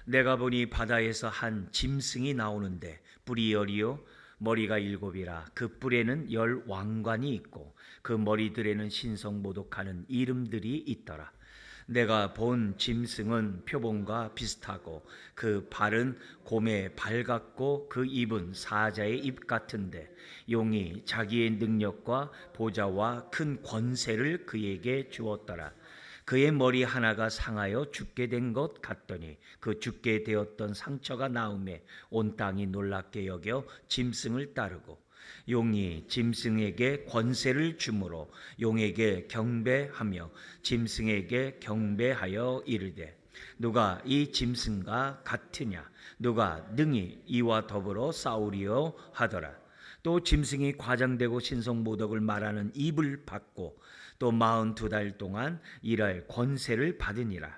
내가 보니 바다에서 한 짐승이 나오는데 뿔이 10이요 머리가 7이라 그 뿔에는 10 왕관이 있고 그 머리들에는 신성모독하는 이름들이 있더라. 내가 본 짐승은 표범과 비슷하고 그 발은 곰의 발 같고 그 입은 사자의 입 같은데 용이 자기의 능력과 보좌와 큰 권세를 그에게 주었더라. 그의 머리 하나가 상하여 죽게 된 것 같더니 그 죽게 되었던 상처가 나음에 온 땅이 놀랍게 여겨 짐승을 따르고 용이 짐승에게 권세를 주므로 용에게 경배하며 짐승에게 경배하여 이르되 누가 이 짐승과 같으냐 누가 능히 이와 더불어 싸우리요 하더라. 또 짐승이 과장되고 신성모독을 말하는 입을 받고 또 42달 동안 일할 권세를 받으니라.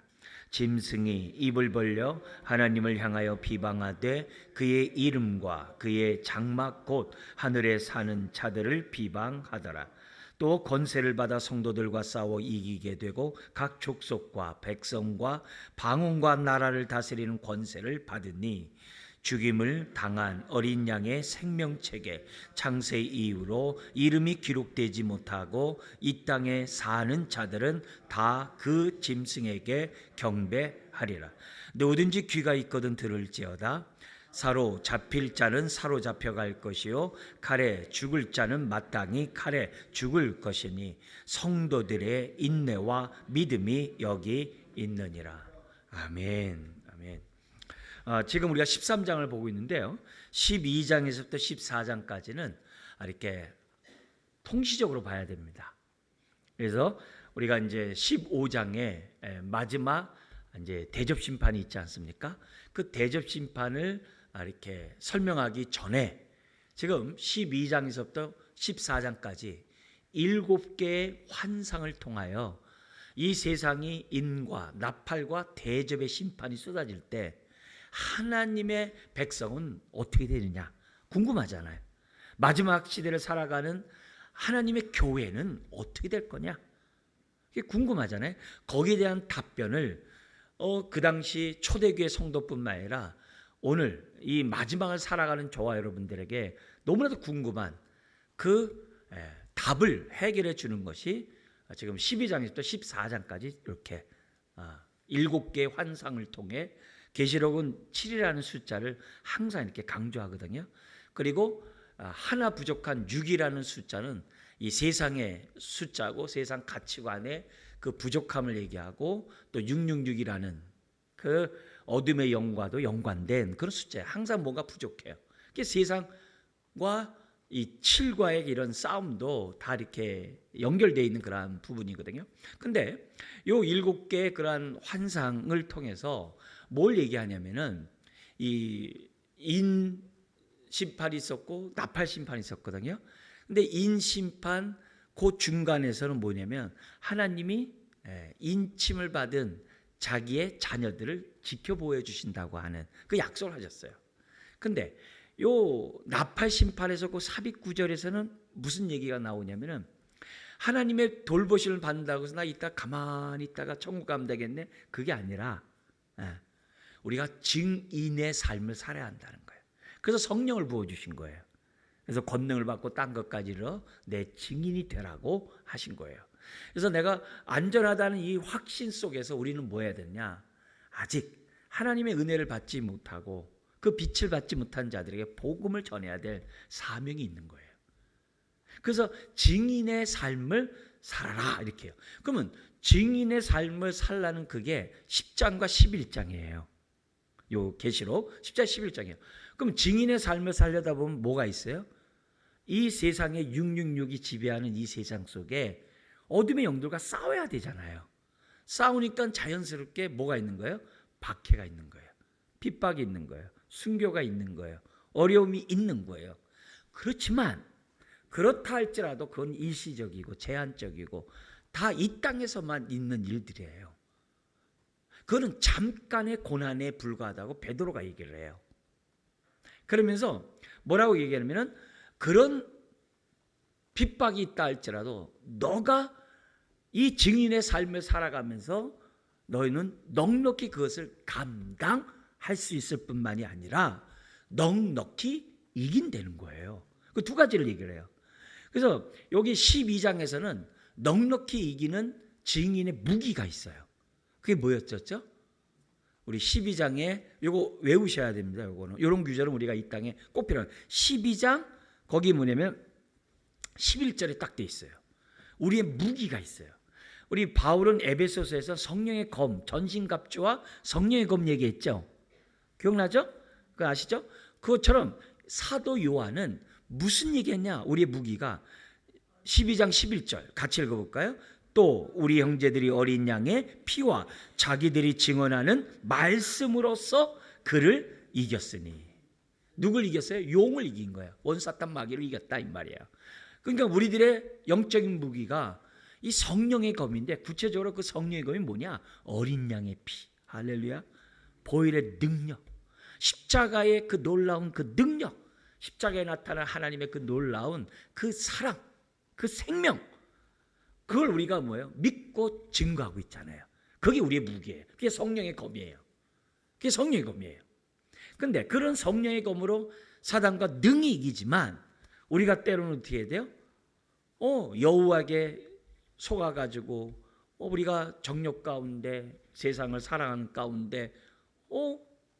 짐승이 입을 벌려 하나님을 향하여 비방하되 그의 이름과 그의 장막 곧 하늘에 사는 자들을 비방하더라. 또 권세를 받아 성도들과 싸워 이기게 되고 각 족속과 백성과 방언과 나라를 다스리는 권세를 받으니 죽임을 당한 어린 양의 생명책에 창세 이후로 이름이 기록되지 못하고 이 땅에 사는 자들은 다 그 짐승에게 경배하리라. 누구든지 귀가 있거든 들을지어다. 사로잡힐 자는 사로잡혀갈 것이요 칼에 죽을 자는 마땅히 칼에 죽을 것이니 성도들의 인내와 믿음이 여기 있느니라. 아멘. 아멘. 지금 우리가 13장을 보고 있는데요. 12장에서부터 14장까지는 이렇게 통시적으로 봐야 됩니다. 그래서 우리가 이제 15장에 마지막 이제 대접 심판이 있지 않습니까? 그 대접 심판을 이렇게 설명하기 전에 지금 12장에서부터 14장까지 7개의 환상을 통하여 이 세상이 인과 나팔과 대접의 심판이 쏟아질 때 하나님의 백성은 어떻게 되느냐 궁금하잖아요. 마지막 시대를 살아가는 하나님의 교회는 어떻게 될 거냐 이게 궁금하잖아요. 거기에 대한 답변을 그 당시 초대교회 성도뿐만 아니라 오늘 이 마지막을 살아가는 저와 여러분들에게 너무나도 궁금한 그 답을 해결해 주는 것이 지금 12장에서부터 14장까지 이렇게 7개의 환상을 통해 계시록은 7이라는 숫자를 항상 이렇게 강조하거든요. 그리고 하나 부족한 6이라는 숫자는 이 세상의 숫자고 세상 가치관의 그 부족함을 얘기하고 또 666이라는 그 어둠의 영과도 연관된 그런 숫자예요. 항상 뭔가 부족해요. 세상과 이 7과의 이런 싸움도 다 이렇게 연결되어 있는 그러한 부분이거든요. 근데 요 7개의 그러한 환상을 통해서 뭘 얘기하냐면은 이 인 심판이 있었고 나팔 심판이 있었거든요. 근데 인 심판 그 중간에서는 뭐냐면 하나님이 인침을 받은 자기의 자녀들을 지켜보호 주신다고 하는 그 약속을 하셨어요. 근데 요 나팔 심판에서 그 삽입 구절에서는 무슨 얘기가 나오냐면은 하나님의 돌보심을 받는다고 해서 나 이따 가만히 있다가 천국 가면 되겠네. 그게 아니라 우리가 증인의 삶을 살아야 한다는 거예요. 그래서 성령을 부어주신 거예요. 그래서 권능을 받고 딴 것까지로 내 증인이 되라고 하신 거예요. 그래서 내가 안전하다는 이 확신 속에서 우리는 뭐 해야 되냐? 아직 하나님의 은혜를 받지 못하고 그 빛을 받지 못한 자들에게 복음을 전해야 될 사명이 있는 거예요. 그래서 증인의 삶을 살아라 이렇게요. 그러면 증인의 삶을 살라는 그게 10장과 11장이에요. 요 계시록 10장 11장이에요. 그럼 증인의 삶을 살려다 보면 뭐가 있어요? 이 세상에 666이 지배하는 이 세상 속에 어둠의 영들과 싸워야 되잖아요. 싸우니까 자연스럽게 뭐가 있는 거예요? 박해가 있는 거예요. 핍박이 있는 거예요. 순교가 있는 거예요. 어려움이 있는 거예요. 그렇지만 그렇다 할지라도 그건 일시적이고 제한적이고 다 이 땅에서만 있는 일들이에요. 그거는 잠깐의 고난에 불과하다고 베드로가 얘기를 해요. 그러면서 뭐라고 얘기하냐면 그런 핍박이 있다 할지라도 너가 이 증인의 삶을 살아가면서 너희는 넉넉히 그것을 감당할 할 수 있을 뿐만이 아니라 넉넉히 이긴다는 거예요. 그 두 가지를 얘기를 해요. 그래서 여기 12장에서는 넉넉히 이기는 증인의 무기가 있어요. 그게 뭐였죠? 우리 12장에 이거 외우셔야 됩니다. 요거는 이런 구절은 우리가 이 땅에 꼭 필요한 12장 거기 뭐냐면 11절에 딱 돼 있어요. 우리의 무기가 있어요. 우리 바울은 에베소서에서 성령의 검, 전신갑주와 성령의 검 얘기했죠. 기억나죠? 그거 아시죠? 그것처럼 사도 요한은 무슨 얘기했냐? 우리의 무기가 12장 11절 같이 읽어볼까요? 또 우리 형제들이 어린 양의 피와 자기들이 증언하는 말씀으로써 그를 이겼으니. 누굴 이겼어요? 용을 이긴 거예요. 원사탄 마귀를 이겼다 이 말이에요. 그러니까 우리들의 영적인 무기가 이 성령의 검인데, 구체적으로 그 성령의 검이 뭐냐? 어린 양의 피, 할렐루야, 보혈의 능력, 십자가의 그 놀라운 그 능력, 십자가에 나타난 하나님의 그 놀라운 그 사랑, 그 생명, 그걸 우리가 뭐예요? 믿고 증거하고 있잖아요. 그게 우리의 무기예요. 그게 성령의 검이에요. 그게 성령의 검이에요. 근데 그런 성령의 검으로 사단과 능히 이기지만 우리가 때로는 어떻게 해야 돼요? 여우에게 속아가지고 우리가 정욕 가운데 세상을 사랑하는 가운데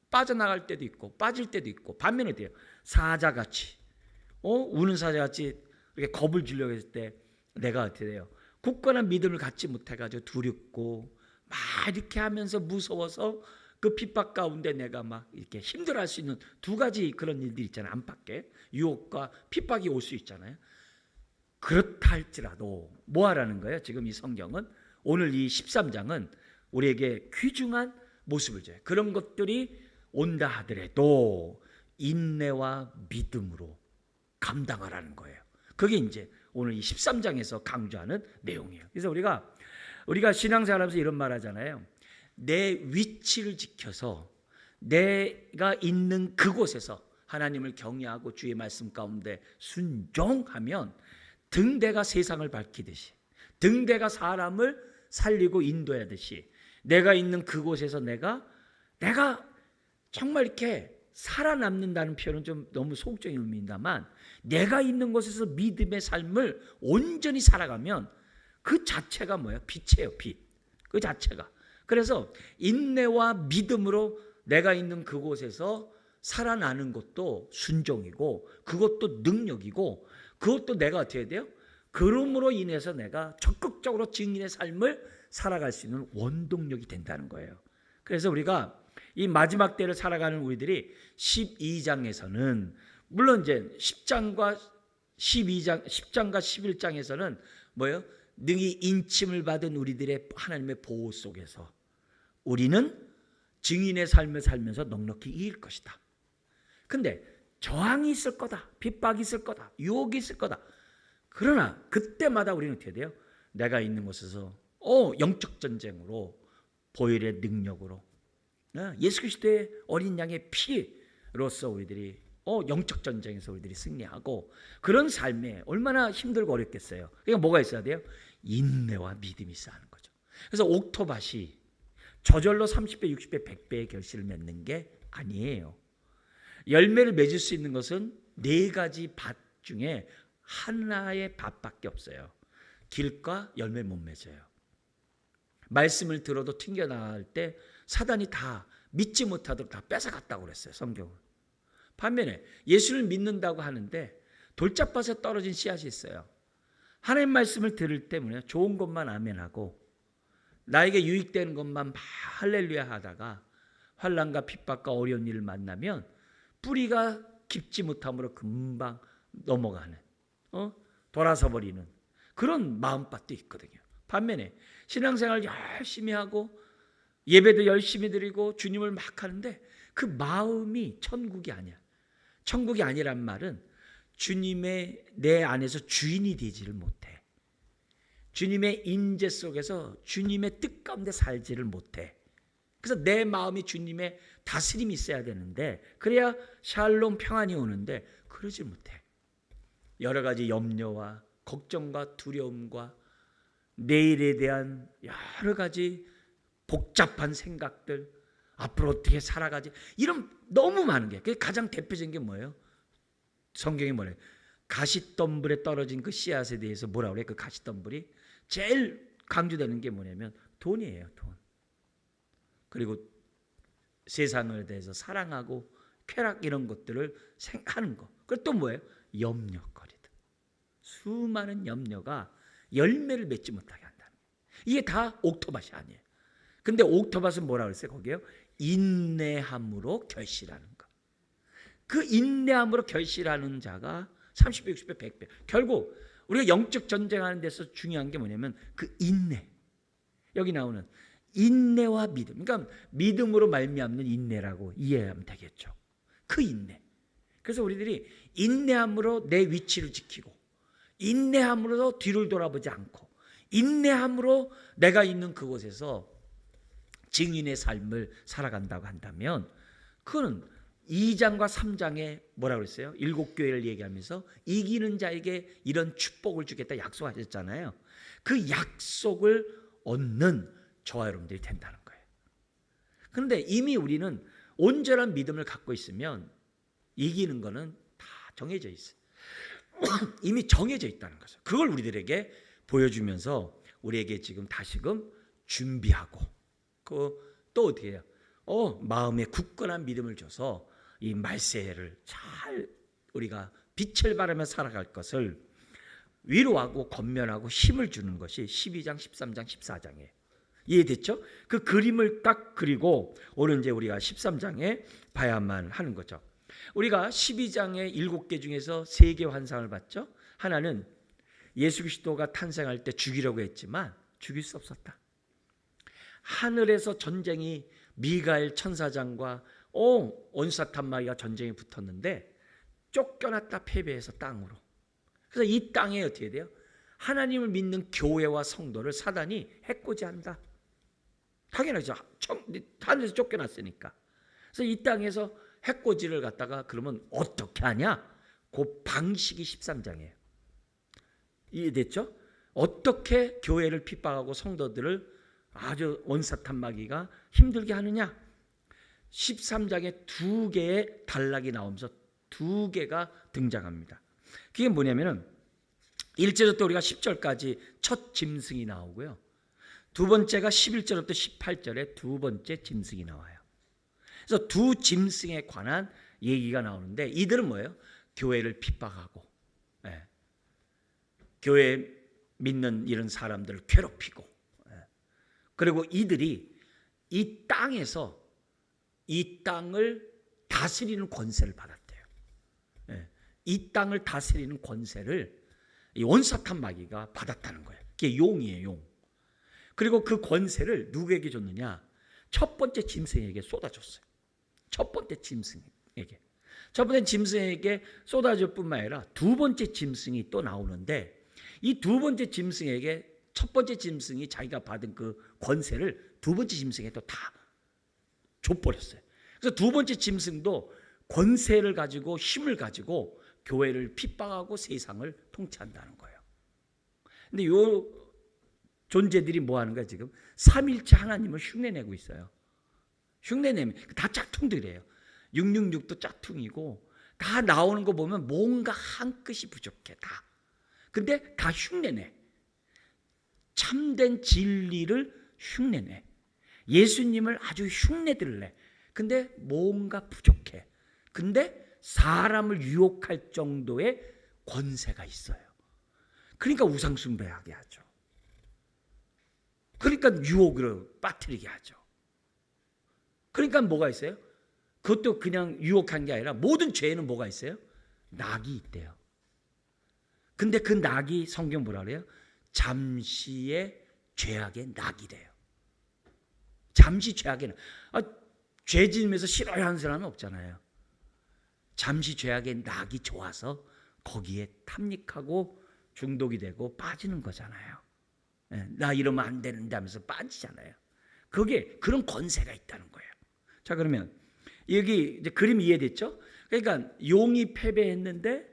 빠져나갈 때도 있고 빠질 때도 있고, 반면에 어때요? 사자같이 우는 사자같이 이렇게 겁을 주려고 했을 때 내가 어떻게 돼요? 굳건한 믿음을 갖지 못해가지고 두렵고 막 이렇게 하면서 무서워서 그 핍박 가운데 내가 막 이렇게 힘들어할 수 있는 두 가지 그런 일들이 있잖아요. 안팎에 유혹과 핍박이 올 수 있잖아요. 그렇다 할지라도 뭐 하라는 거예요? 지금 이 성경은, 오늘 이 13장은 우리에게 귀중한 모습을 줘요. 그런 것들이 온다 하더라도 인내와 믿음으로 감당하라는 거예요. 그게 이제 오늘 이 13장에서 강조하는 내용이에요. 그래서 우리가 신앙생활하면서 이런 말 하잖아요. 내 위치를 지켜서 내가 있는 그곳에서 하나님을 경외하고 주의 말씀 가운데 순종하면 등대가 세상을 밝히듯이, 등대가 사람을 살리고 인도하듯이, 내가 있는 그곳에서 내가 정말 이렇게 살아남는다는 표현은 좀 너무 소극적인 의미입니다만, 내가 있는 곳에서 믿음의 삶을 온전히 살아가면 그 자체가 뭐예요? 빛이에요. 빛. 그 자체가. 그래서 인내와 믿음으로 내가 있는 그곳에서 살아나는 것도 순종이고, 그것도 능력이고, 그것도 내가 어떻게 해야 돼요? 그럼으로 인해서 내가 적극적으로 증인의 삶을 살아갈 수 있는 원동력이 된다는 거예요. 그래서 우리가 이 마지막 때를 살아가는 우리들이 12장에서는, 물론 이제 10장과 11장에서는 뭐예요? 능히 인침을 받은 우리들의 하나님의 보호 속에서 우리는 증인의 삶을 살면서 넉넉히 이길 것이다. 근데 저항이 있을 거다, 핍박이 있을 거다, 유혹이 있을 거다. 그러나 그때마다 우리는 어떻게 돼요? 내가 있는 곳에서 영적 전쟁으로, 보혈의 능력으로, 예수 그리스도의 어린 양의 피로서 우리들이 영적 전쟁에서 우리들이 승리하고, 그런 삶에 얼마나 힘들고 어렵겠어요. 그러니까 뭐가 있어야 돼요? 인내와 믿음이 있어야 하는 거죠. 그래서 옥토밭이 저절로 30배, 60배, 100배의 결실을 맺는 게 아니에요. 열매를 맺을 수 있는 것은 네 가지 밭 중에 하나의 밭밖에 없어요. 길과 열매 못 맺어요. 말씀을 들어도 튕겨나갈 때 사단이 다 믿지 못하도록 다 뺏어갔다고 그랬어요. 성경은. 반면에 예수를 믿는다고 하는데 돌짝밭에 떨어진 씨앗이 있어요. 하나님 말씀을 들을 때문에 좋은 것만 아멘하고 나에게 유익되는 것만 할렐루야 하다가 환난과 핍박과 어려운 일을 만나면 뿌리가 깊지 못함으로 금방 넘어가는, 돌아서 버리는 그런 마음밭도 있거든요. 반면에 신앙생활 열심히 하고 예배도 열심히 드리고 주님을 막 하는데 그 마음이 천국이 아니야. 천국이 아니란 말은 주님의 내 안에서 주인이 되지를 못해. 주님의 임재 속에서 주님의 뜻 가운데 살지를 못해. 그래서 내 마음이 주님의 다스림이 있어야 되는데, 그래야 샬롬 평안이 오는데 그러지 못해. 여러 가지 염려와 걱정과 두려움과 내일에 대한 여러 가지 복잡한 생각들, 앞으로 어떻게 살아가지? 이런 너무 많은 게. 그 가장 대표적인 게 뭐예요? 성경이 뭐래요? 가시덤불에 떨어진 그 씨앗에 대해서 뭐라고 그래? 그 가시덤불이 제일 강조되는 게 뭐냐면 돈이에요. 돈. 그리고 세상에 대해서 사랑하고 쾌락 이런 것들을 생각하는 거. 그리고 또 뭐예요? 염려거리들. 수많은 염려가 열매를 맺지 못하게 한다는 거예요. 이게 다 옥토밭이 아니에요. 근데 옥토밭은 뭐라고 그랬어요? 거기에요? 인내함으로 결실하는 거. 그 인내함으로 결실하는 자가 30배, 60배, 100배. 결국 우리가 영적 전쟁하는 데서 중요한 게 뭐냐면 그 인내. 여기 나오는 인내와 믿음. 그러니까 믿음으로 말미암는 인내라고 이해하면 되겠죠. 그 인내. 그래서 우리들이 인내함으로 내 위치를 지키고, 인내함으로 뒤를 돌아보지 않고, 인내함으로 내가 있는 그곳에서 증인의 삶을 살아간다고 한다면, 그거는 2장과 3장에 뭐라고 그랬어요? 7교회를 얘기하면서 이기는 자에게 이런 축복을 주겠다 약속하셨잖아요. 그 약속을 얻는 저와 여러분들이 된다는 거예요. 그런데 이미 우리는 온전한 믿음을 갖고 있으면 이기는 거는 다 정해져 있어요. 이미 정해져 있다는 거죠. 그걸 우리들에게 보여주면서 우리에게 지금 다시금 준비하고, 또 어떻게 해요? 마음에 굳건한 믿음을 줘서 이 말세를 잘 우리가 빛을 발하며 살아갈 것을 위로하고 권면하고 힘을 주는 것이 12장, 13장, 14장이에요. 이해됐죠? 그 그림을 딱 그리고 오늘 이제 우리가 13장에 봐야만 하는 거죠. 우리가 12장의 7개 중에서 3개 환상을 봤죠. 하나는 예수 그리스도가 탄생할 때 죽이려고 했지만 죽일 수 없었다. 하늘에서 전쟁이 미가엘 천사장과 온사탄마귀가 전쟁이 붙었는데 쫓겨났다 패배해서 땅으로. 그래서 이 땅에 어떻게 돼요? 하나님을 믿는 교회와 성도를 사단이 해코지한다. 당연하죠. 하늘에서 쫓겨났으니까. 그래서 이 땅에서 해코지를 갖다가 그러면 어떻게 하냐? 그 방식이 13장이에요. 이해됐죠? 어떻게 교회를 핍박하고 성도들을 아주 원사탄 마귀가 힘들게 하느냐? 13장에 2개의 단락이 나오면서 2개가 등장합니다. 그게 뭐냐면은 1절부터 우리가 10절까지 첫 짐승이 나오고요. 두 번째가 11절부터 18절에 두 번째 짐승이 나와요. 그래서 두 짐승에 관한 얘기가 나오는데 이들은 뭐예요? 교회를 핍박하고, 교회 믿는 이런 사람들을 괴롭히고, 그리고 이들이 이 땅에서 이 땅을 다스리는 권세를 받았대요. 이 땅을 다스리는 권세를 이 원사탄 마귀가 받았다는 거예요. 그게 용이에요, 용. 그리고 그 권세를 누구에게 줬느냐? 첫 번째 짐승에게 쏟아줬어요. 첫 번째 짐승에게. 첫 번째 짐승에게 쏟아줄 뿐만 아니라 두 번째 짐승이 또 나오는데 이 두 번째 짐승에게 첫 번째 짐승이 자기가 받은 그 권세를 두 번째 짐승에 또 다 줘버렸어요. 그래서 두 번째 짐승도 권세를 가지고 힘을 가지고 교회를 핍박하고 세상을 통치한다는 거예요. 근데 요 존재들이 뭐 하는 거야 지금? 삼일체 하나님을 흉내내고 있어요. 흉내내면 다 짝퉁들이에요. 666도 짝퉁이고 다 나오는 거 보면 뭔가 한 끗이 부족해 다. 근데 다 흉내내. 참된 진리를 흉내내. 예수님을 아주 흉내들을 내. 근데 뭔가 부족해. 근데 사람을 유혹할 정도의 권세가 있어요. 그러니까 우상숭배하게 하죠. 그러니까 유혹으로 빠뜨리게 하죠. 그러니까 뭐가 있어요? 그것도 그냥 유혹한 게 아니라 모든 죄에는 뭐가 있어요? 낙이 있대요. 근데 그 낙이 성경 뭐라 그래요? 잠시의 죄악의 낙이래요. 잠시 죄악의 낙. 죄 지으면서 싫어하는 사람은 없잖아요. 잠시 죄악의 낙이 좋아서 거기에 탐닉하고 중독이 되고 빠지는 거잖아요. 나 이러면 안 되는데 하면서 빠지잖아요. 그게 그런 권세가 있다는 거예요. 자, 그러면 여기 이제 그림 이해됐죠? 그러니까 용이 패배했는데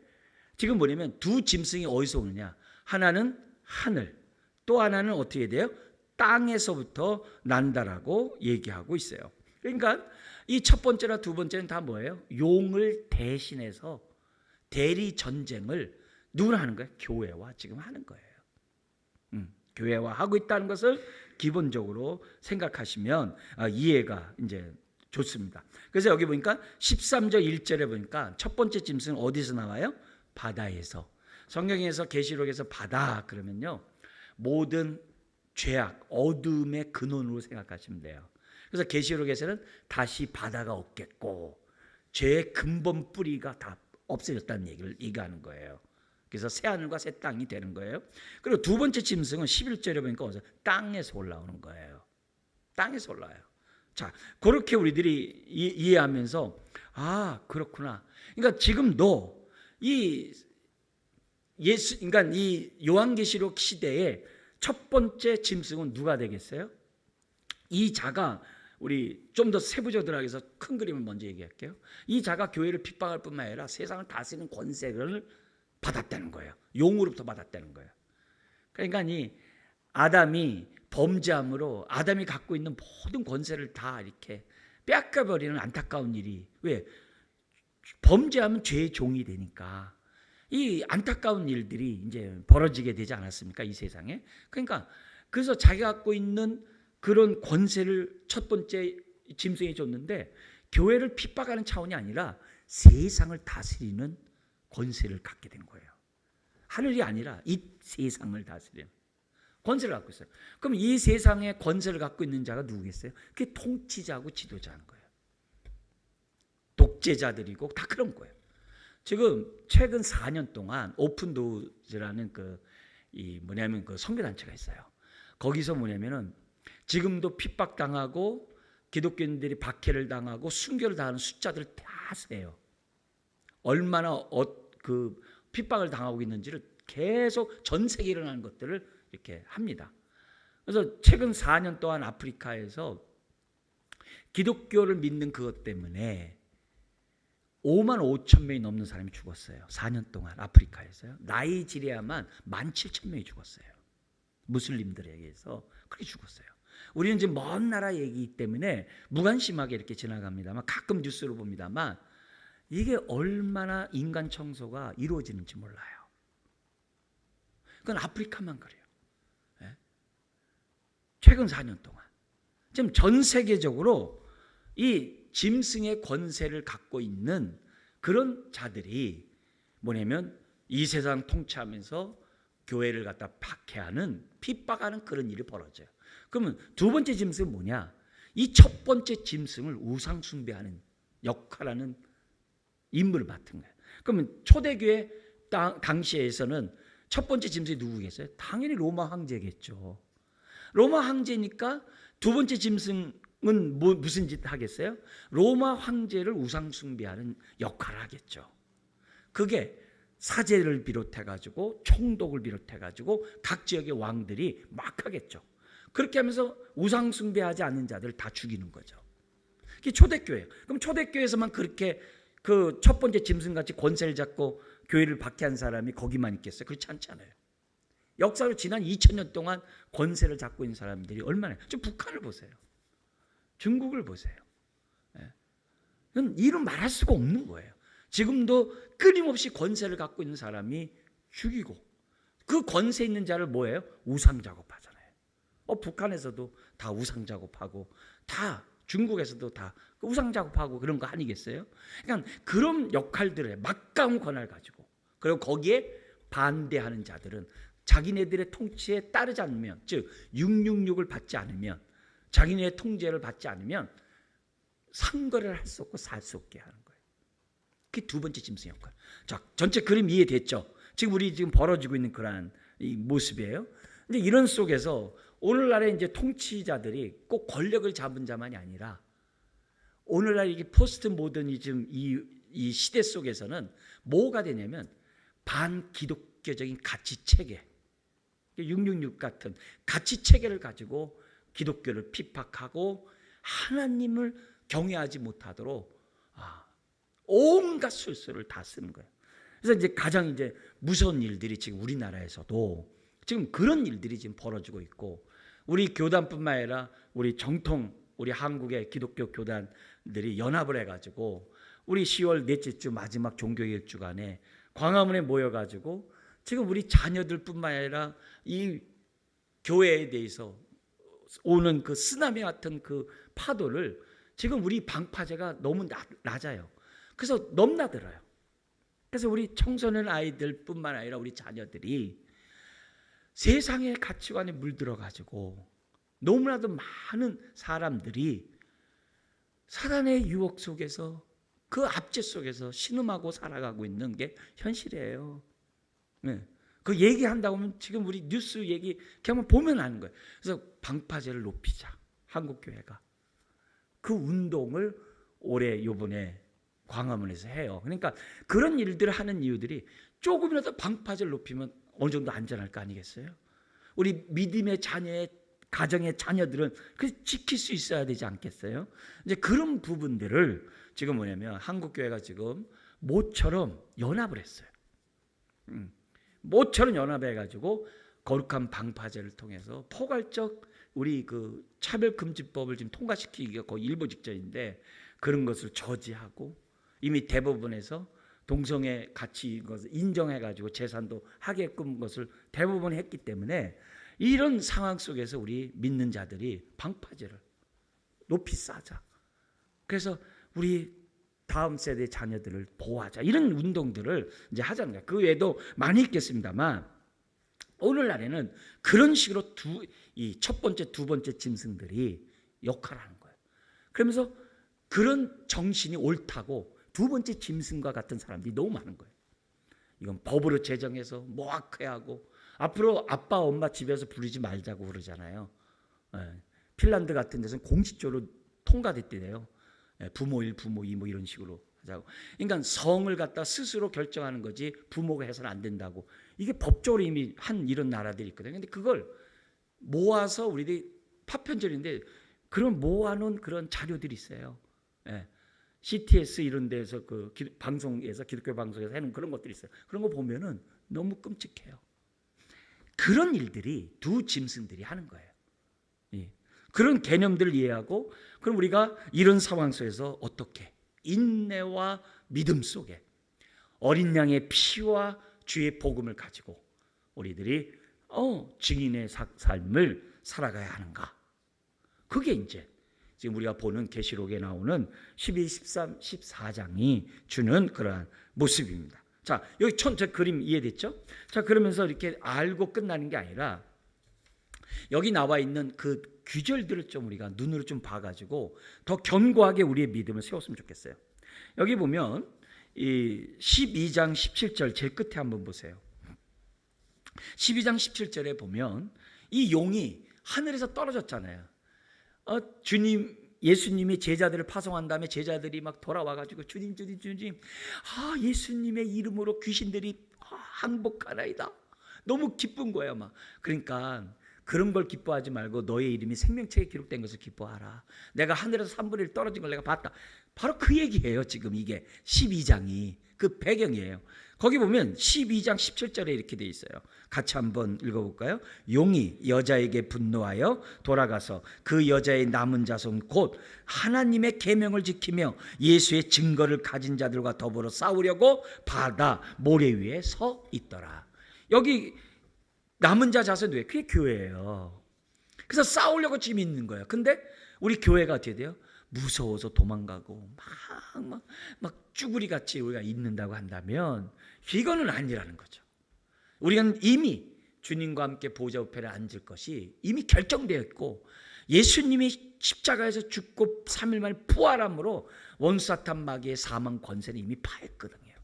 지금 뭐냐면 두 짐승이 어디서 오느냐? 하나는 하늘, 또 하나는 어떻게 돼요? 땅에서부터 난다라고 얘기하고 있어요. 그러니까 이 첫 번째나 두 번째는 다 뭐예요? 용을 대신해서 대리 전쟁을 누구랑 하는 거예요? 교회와 지금 하는 거예요. 교회와 하고 있다는 것을 기본적으로 생각하시면 이해가 이제 좋습니다. 그래서 여기 보니까 13절 1절에 보니까 첫 번째 짐승은 어디서 나와요? 바다에서. 성경에서 계시록에서 바다 그러면요, 모든 죄악, 어둠의 근원으로 생각하시면 돼요. 그래서 계시록에서는 다시 바다가 없겠고 죄의 근본 뿌리가 다 없어졌다는 얘기를 얘기하는 거예요. 그래서 새 하늘과 새 땅이 되는 거예요. 그리고 두 번째 짐승은 11절에 보니까 어디서? 땅에서 올라오는 거예요. 땅에서 올라와요. 자, 그렇게 우리들이 이해하면서 그렇구나. 그러니까 지금도 이 그러니까 이 요한계시록 시대의 첫 번째 짐승은 누가 되겠어요? 이 자가, 우리 좀 더 세부적으로 들어가서 큰 그림을 먼저 얘기할게요. 이 자가 교회를 핍박할 뿐만 아니라 세상을 다스리는 권세를 받았다는 거예요. 용으로부터 받았다는 거예요. 그러니까 이 아담이 범죄함으로 아담이 갖고 있는 모든 권세를 다 이렇게 빼앗겨버리는 안타까운 일이, 왜? 범죄하면 죄의 종이 되니까 이 안타까운 일들이 이제 벌어지게 되지 않았습니까? 이 세상에. 그러니까 그래서 자기가 갖고 있는 그런 권세를 첫 번째 짐승이 줬는데, 교회를 핍박하는 차원이 아니라 세상을 다스리는 권세를 갖게 된 거예요. 하늘이 아니라 이 세상을 다스리는 권세를 갖고 있어요. 그럼 이 세상의 권세를 갖고 있는 자가 누구겠어요? 그게 통치자고 지도자인 거예요. 독재자들이고 다 그런 거예요. 지금 최근 4년 동안 오픈도어즈라는 그 선교단체가 있어요. 거기서 뭐냐면은 지금도 핍박당하고 기독교인들이 박해를 당하고 순교를 당하는 숫자들을 다 세요. 얼마나 그 핍박을 당하고 있는지를 계속 전 세계에 일어나는 것들을 이렇게 합니다. 그래서 최근 4년 동안 아프리카에서 기독교를 믿는 그것 때문에 5만 5천 명이 넘는 사람이 죽었어요. 4년 동안 아프리카에서요. 나이지리아만 17,000명이 죽었어요. 무슬림들에 의해서 그렇게 죽었어요. 우리는 지금 먼 나라 얘기이기 때문에 무관심하게 이렇게 지나갑니다만, 가끔 뉴스로 봅니다만 이게 얼마나 인간 청소가 이루어지는지 몰라요. 그건 아프리카만 그래요. 네? 최근 4년 동안 지금 전 세계적으로 이 짐승의 권세를 갖고 있는 그런 자들이 뭐냐면 이 세상 통치하면서 교회를 갖다 박해하는, 핍박하는 그런 일이 벌어져요. 그러면 두 번째 짐승은 뭐냐? 이 첫 번째 짐승을 우상 숭배하는 역할하는 임무를 맡은 거예요. 그러면 초대교회 당시에서는 첫 번째 짐승이 누구겠어요? 당연히 로마 황제겠죠. 로마 황제니까 두 번째 짐승은 무슨 짓 하겠어요? 로마 황제를 우상 숭배하는 역할을 하겠죠. 그게 사제를 비롯해가지고 총독을 비롯해가지고 각 지역의 왕들이 막 하겠죠. 그렇게 하면서 우상 숭배하지 않는 자들을 다 죽이는 거죠. 그게 초대교회예요. 그럼 초대교회에서만 그렇게 그 첫 번째 짐승같이 권세를 잡고 교회를 박해한 사람이 거기만 있겠어요? 그렇지 않잖아요. 역사로 지난 2000년 동안 권세를 잡고 있는 사람들이 얼마나, 지금 북한을 보세요. 중국을 보세요. 이런 말할 수가 없는 거예요. 지금도 끊임없이 권세를 갖고 있는 사람이 죽이고, 그 권세 있는 자를 뭐예요? 우상 작업하잖아요. 북한에서도 다 우상 작업하고, 다 중국에서도 다 우상 작업하고 그런 거 아니겠어요? 그러니까 그런 역할들의 막강한 권한을 가지고, 그리고 거기에 반대하는 자들은 자기네들의 통치에 따르지 않으면, 즉 666을 받지 않으면, 자기네의 통제를 받지 않으면 상거래를 할 수 없고 살 수 없게 하는 거예요. 그게 두 번째 짐승 역할. 자, 전체 그림 이해됐죠? 지금 우리 지금 벌어지고 있는 그러한 이 모습이에요. 근데 이런 속에서 오늘날의 이제 통치자들이 꼭 권력을 잡은 자만이 아니라, 오늘날 이게 포스트 모더니즘 이 시대 속에서는 뭐가 되냐면 반기독교적인 가치 체계, 666 같은 가치 체계를 가지고 기독교를 핍박하고 하나님을 경외하지 못하도록 온갖 술수를 다 쓰는 거예요. 그래서 이제 가장 이제 무서운 일들이 지금 우리나라에서도 지금 그런 일들이 지금 벌어지고 있고, 우리 교단뿐만 아니라 우리 정통 우리 한국의 기독교 교단들이 연합을 해가지고 우리 10월 넷째 주 마지막 종교개혁 주간에 광화문에 모여가지고 지금 우리 자녀들뿐만 아니라 이 교회에 대해서 오는 그 쓰나미 같은 그 파도를 지금 우리 방파제가 너무 낮아요. 그래서 넘나들어요. 그래서 우리 청소년 아이들뿐만 아니라 우리 자녀들이 세상의 가치관에 물들어가지고 너무나도 많은 사람들이 사단의 유혹 속에서 그 압제 속에서 신음하고 살아가고 있는 게 현실이에요. 네. 그 얘기한다고 하면 지금 우리 뉴스 얘기 그냥 보면 아는 거예요. 그래서 방파제를 높이자. 한국교회가. 그 운동을 올해 요번에 광화문에서 해요. 그러니까 그런 일들을 하는 이유들이 조금이라도 방파제를 높이면 어느 정도 안전할 거 아니겠어요? 우리 믿음의 자녀의 가정의 자녀들은 그 지킬 수 있어야 되지 않겠어요? 이제 그런 부분들을 지금 뭐냐면 한국교회가 지금 모처럼 연합을 했어요. 모처럼 연합해가지고 거룩한 방파제를 통해서 포괄적 우리 그 차별금지법을 지금 통과시키기가 거의 일보 직전인데 그런 것을 저지하고 이미 대법원에서 동성애 가치 것을 인정해가지고 재산도 하게끔 것을 대법원이 했기 때문에 이런 상황 속에서 우리 믿는 자들이 방파제를 높이 쌓자. 그래서 우리 다음 세대 자녀들을 보호하자. 이런 운동들을 이제 하자는 거예요. 그 외에도 많이 있겠습니다만 오늘날에는 그런 식으로 이 첫 번째, 두 번째 짐승들이 역할을 하는 거예요. 그러면서 그런 정신이 옳다고 두 번째 짐승과 같은 사람들이 너무 많은 거예요. 이건 법으로 제정해서 모학회하고 앞으로 아빠 엄마 집에서 부르지 말자고 그러잖아요. 핀란드 같은 데서는 공식적으로 통과됐대요. 부모 1, 부모 2 뭐 이런 식으로 하자고. 그러니까 성을 갖다 스스로 결정하는 거지 부모가 해서는 안 된다고. 이게 법적으로 이미 한 이런 나라들이 있거든요. 근데 그걸 모아서 우리들이 파편절인데 그런 모아놓은 그런 자료들이 있어요. CTS 이런 데서 그 방송에서 기독교 방송에서 해놓은 그런 것들이 있어요. 그런 거 보면은 너무 끔찍해요. 그런 일들이 두 짐승들이 하는 거예요. 그런 개념들을 이해하고 그럼 우리가 이런 상황 속에서 어떻게 인내와 믿음 속에 어린 양의 피와 주의 복음을 가지고 우리들이 증인의 삶을 살아가야 하는가. 그게 이제 지금 우리가 보는 계시록에 나오는 12, 13, 14장이 주는 그러한 모습입니다. 자, 여기 저 그림 이해됐죠? 자, 그러면서 이렇게 알고 끝나는 게 아니라 여기 나와 있는 그 규절들을 좀 우리가 눈으로 좀 봐가지고 더 견고하게 우리의 믿음을 세웠으면 좋겠어요. 여기 보면 이 12장 17절 제일 끝에 한번 보세요. 12장 17절에 보면 이 용이 하늘에서 떨어졌잖아요. 주님 예수님이 제자들을 파송한 다음에 제자들이 막 돌아와가지고 주님 예수님의 이름으로 귀신들이 항복하나이다. 너무 기쁜 거예요. 막 그러니까 그런 걸 기뻐하지 말고 너의 이름이 생명책에 기록된 것을 기뻐하라. 내가 하늘에서 3분의 1 떨어진 걸 내가 봤다. 바로 그 얘기예요. 지금 이게 12장이 그 배경이에요. 거기 보면 12장 17절에 이렇게 돼 있어요. 같이 한번 읽어볼까요? 용이 여자에게 분노하여 돌아가서 그 여자의 남은 자손 곧 하나님의 계명을 지키며 예수의 증거를 가진 자들과 더불어 싸우려고 바다 모래 위에 서 있더라. 여기 남은 자 자손 왜? 그게 교회예요. 그래서 싸우려고 지금 있는 거예요. 근데 우리 교회가 어떻게 돼요? 무서워서 도망가고 막 쭈구리같이 우리가 있는다고 한다면 이거는 아니라는 거죠. 우리는 이미 주님과 함께 보좌 우편에 앉을 것이 이미 결정되어 있고 예수님이 십자가에서 죽고 3일 만에 부활함으로 원수 사탄 마귀의 사망 권세는 이미 파했거든요.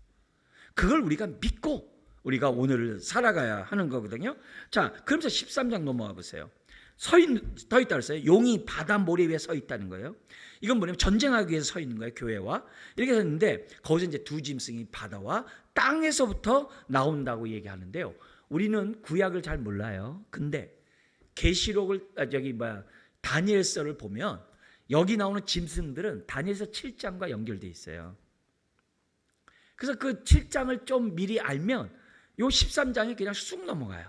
그걸 우리가 믿고 우리가 오늘을 살아가야 하는 거거든요. 자, 그러면서 13장 넘어가 보세요. 서 있다 그랬어요. 용이 바다 모래 위에 서 있다는 거예요. 이건 뭐냐면 전쟁하기 위해서 서 있는 거예요. 교회와. 이렇게 했는데 거기서 이제 두 짐승이 바다와 땅에서부터 나온다고 얘기하는데요. 우리는 구약을 잘 몰라요. 근데 계시록을 다니엘서를 보면 여기 나오는 짐승들은 다니엘서 7장과 연결돼 있어요. 그래서 그 7장을 좀 미리 알면 요 13장이 그냥 쑥 넘어가요.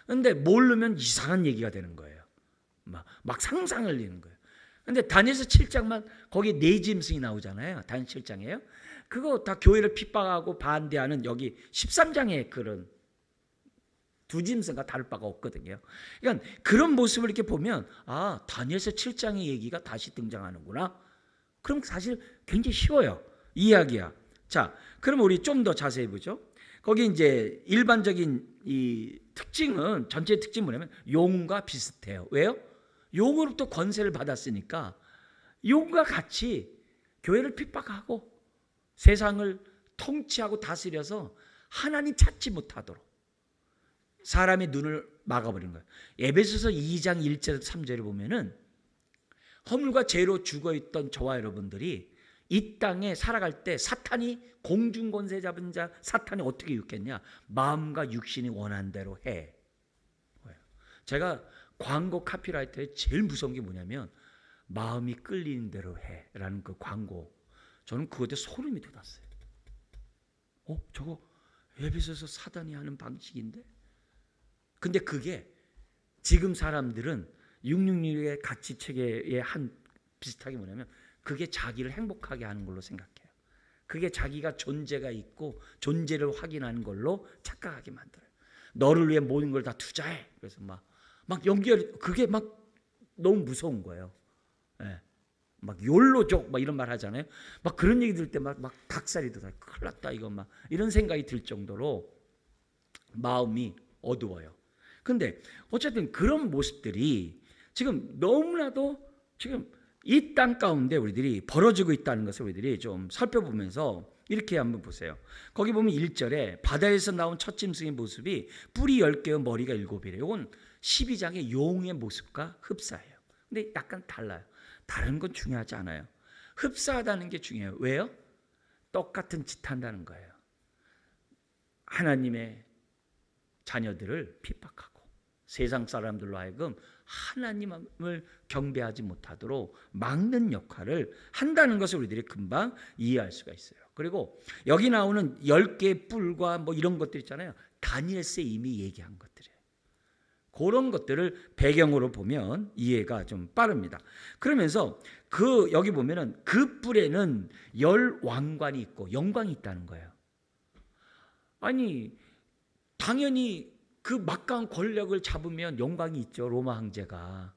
그런데 모르면 이상한 얘기가 되는 거예요. 막 상상을 내는 거예요. 근데 다니엘서 7장만 거기 네 짐승이 나오잖아요. 다니엘 7장이에요. 그거 다 교회를 핍박하고 반대하는 여기 13장에 그런 두 짐승과 다를 바가 없거든요. 그러니까 그런 모습을 이렇게 보면 다니엘서 7장의 얘기가 다시 등장하는구나. 그럼 사실 굉장히 쉬워요. 이야기야. 자, 그럼 우리 좀 더 자세히 보죠. 거기 이제 일반적인 이 특징은 전체 특징이 뭐냐면 용과 비슷해요. 왜요? 용으로부터 권세를 받았으니까 용과 같이 교회를 핍박하고 세상을 통치하고 다스려서 하나님 찾지 못하도록 사람의 눈을 막아버린 거예요. 에베소서 2장 1절에서 3절을 보면은 허물과 죄로 죽어있던 저와 여러분들이 이 땅에 살아갈 때 사탄이 공중권세 잡은 자 사탄이 어떻게 유혹했냐? 마음과 육신이 원한 대로 해. 제가 광고 카피라이터의 제일 무서운 게 뭐냐면 마음이 끌리는 대로 해 라는 그 광고. 저는 그것에 소름이 돋았어요. 저거 에베소서 사단이 하는 방식인데? 근데 그게 지금 사람들은 666의 가치 체계의 한 비슷하게 뭐냐면 그게 자기를 행복하게 하는 걸로 생각해요. 그게 자기가 존재가 있고 존재를 확인하는 걸로 착각하게 만들어요. 너를 위해 모든 걸 다 투자해. 그래서 막 연결 그게 막 너무 무서운 거예요. 예. 막 욜로족 막 이런 말 하잖아요. 막 그런 얘기 들을 때 막 닭살이 돋아. 큰일 났다 이거 막 이런 생각이 들 정도로 마음이 어두워요. 근데 어쨌든 그런 모습들이 지금 너무나도 지금 이 땅 가운데 우리들이 벌어지고 있다는 것을 우리들이 좀 살펴보면서 이렇게 한번 보세요. 거기 보면 1절에 바다에서 나온 첫 짐승의 모습이 뿔이 10개와 머리가 7이래요. 이건 12장의 용의 모습과 흡사해요. 근데 약간 달라요. 다른 건 중요하지 않아요. 흡사하다는 게 중요해요. 왜요? 똑같은 짓 한다는 거예요. 하나님의 자녀들을 핍박하고 세상 사람들로 하여금 하나님을 경배하지 못하도록 막는 역할을 한다는 것을 우리들이 금방 이해할 수가 있어요. 그리고 여기 나오는 10개의 뿔과 뭐 이런 것들 있잖아요. 다니엘서에 이미 얘기한 것들이에요. 그런 것들을 배경으로 보면 이해가 좀 빠릅니다. 그러면서 여기 보면은 그 뿔에는 10왕관이 있고 영광이 있다는 거예요. 아니 당연히 그 막강한 권력을 잡으면 영광이 있죠. 로마 황제가.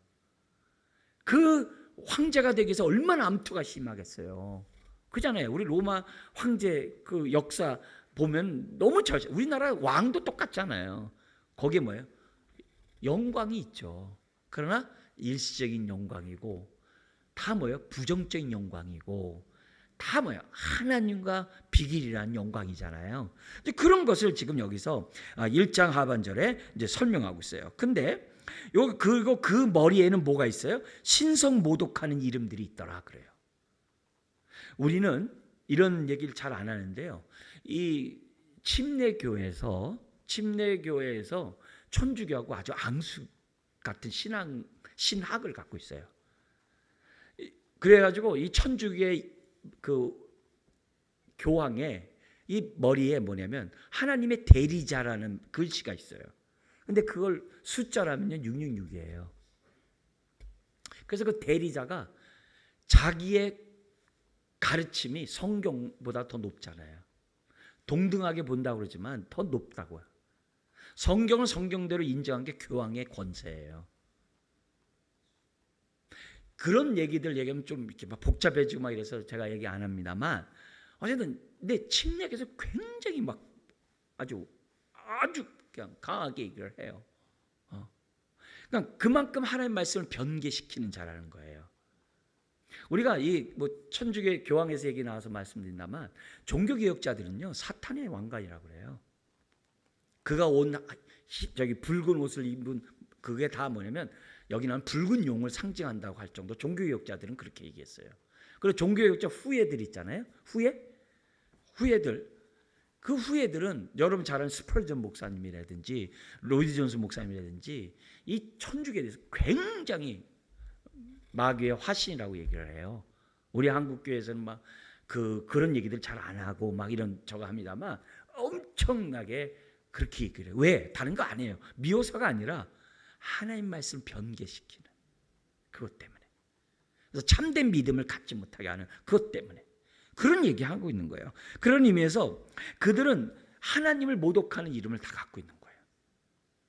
그 황제가 되기 위해서 얼마나 암투가 심하겠어요. 그잖아요. 우리 로마 황제 그 역사 보면 너무 우리나라 왕도 똑같잖아요. 거기에 뭐예요? 영광이 있죠. 그러나 일시적인 영광이고 다 뭐예요? 부정적인 영광이고 다 뭐예요? 하나님과 비길이라는 영광이잖아요. 그런 것을 지금 여기서 1장 하반절에 이제 설명하고 있어요. 근데 그리고 그 머리에는 뭐가 있어요? 신성모독하는 이름들이 있더라 그래요. 우리는 이런 얘기를 잘 안 하는데요. 이 침례교회에서 천주교하고 아주 앙수 같은 신학을 갖고 있어요. 그래가지고 이 천주교의 그 교황의 이 머리에 뭐냐면 하나님의 대리자라는 글씨가 있어요. 근데 그걸 숫자라면요 666이에요. 그래서 그 대리자가 자기의 가르침이 성경보다 더 높잖아요. 동등하게 본다고 그러지만 더 높다고요. 성경을 성경대로 인정한 게 교황의 권세예요. 그런 얘기들 얘기하면 좀 이렇게 막 복잡해지고 막 이래서 제가 얘기 안 합니다만 어쨌든 내 침략에서 굉장히 막 아주 그냥 강하게 얘기를 해요. 그러니까 그만큼 하나님의 말씀을 변개시키는 자라는 거예요. 우리가 이 뭐 천주교 교황에서 얘기 나와서 말씀드린다만 종교개혁자들은요 사탄의 왕관이라고 그래요. 그가 저기 붉은 옷을 입은 그게 다 뭐냐면 여기 나온 붉은 용을 상징한다고 할 정도 종교개혁자들은 그렇게 얘기했어요. 그리고 종교개혁자 후예들 있잖아요. 후예들. 그 후예들은 여러분 잘 아는 스펄전 목사님이라든지 로이드 존스 목사님이라든지 이 천주교에 대해서 굉장히 마귀의 화신이라고 얘기를 해요. 우리 한국교회에서는 막 그런 얘기들 잘 안 하고 막 이런 저거 합니다만 엄청나게 그렇게 얘기를 해요. 왜? 다른 거 아니에요. 미호사가 아니라 하나님 말씀 변개시키는 그것 때문에. 그래서 참된 믿음을 갖지 못하게 하는 그것 때문에 그런 얘기하고 있는 거예요. 그런 의미에서 그들은 하나님을 모독하는 이름을 다 갖고 있는 거예요.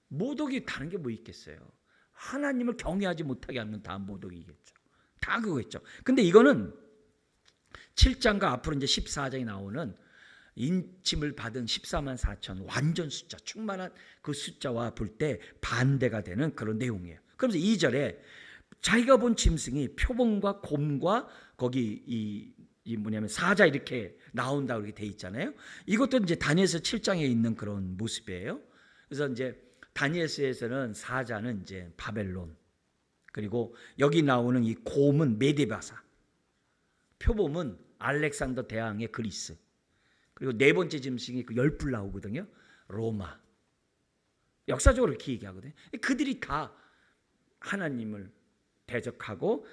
모독이 다른 게 뭐 있겠어요. 하나님을 경외하지 못하게 하는 건 다 모독이겠죠. 다 그거겠죠. 근데 이거는 7장과 앞으로 이제 14장에 나오는 인침을 받은 14만 4천 완전 숫자, 충만한 그 숫자와 볼 때 반대가 되는 그런 내용이에요. 그러면서 2절에 자기가 본 짐승이 표범과 곰과 거기 이 뭐냐면 사자 이렇게 나온다고 이렇게 돼 있잖아요. 이것도 이제 다니엘서 7장에 있는 그런 모습이에요. 그래서 이제 다니엘서에서는 사자는 이제 바벨론, 그리고 여기 나오는 이 곰은 메데바사, 표범은 알렉산더 대왕의 그리스, 그리고 네 번째 짐승이 그 열불 나오거든요. 로마. 역사적으로 이렇게 얘기하거든요. 그들이 다 하나님을 대적하고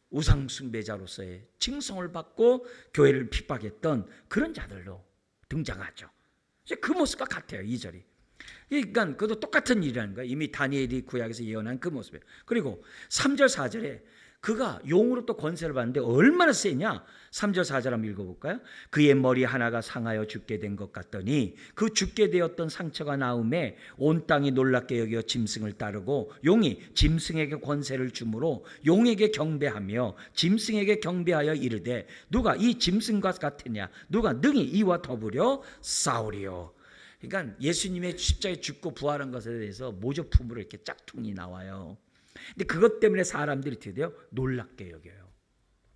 우상 숭배자로서의 칭송을 받고 교회를 핍박했던 그런 자들로 등장하죠. 그 모습과 같아요. 2절이. 그러니까 그것도 똑같은 일이라는 거예요. 이미 다니엘이 구약에서 예언한 그 모습이에요. 그리고 3절 4절에 그가 용으로 또 권세를 받는데 얼마나 세냐. 3절 4절 한번 읽어볼까요? 그의 머리 하나가 상하여 죽게 된 것 같더니 그 죽게 되었던 상처가 나음에 온 땅이 놀랍게 여겨 짐승을 따르고 용이 짐승에게 권세를 주므로 용에게 경배하며 짐승에게 경배하여 이르되 누가 이 짐승과 같으냐, 누가 능히 이와 더불어 싸우리요. 그러니까 예수님의 십자가에 죽고 부활한 것에 대해서 모조품으로 이렇게 짝퉁이 나와요. 근데 그것 때문에 사람들이 어떻게 돼요? 놀랍게 여겨요.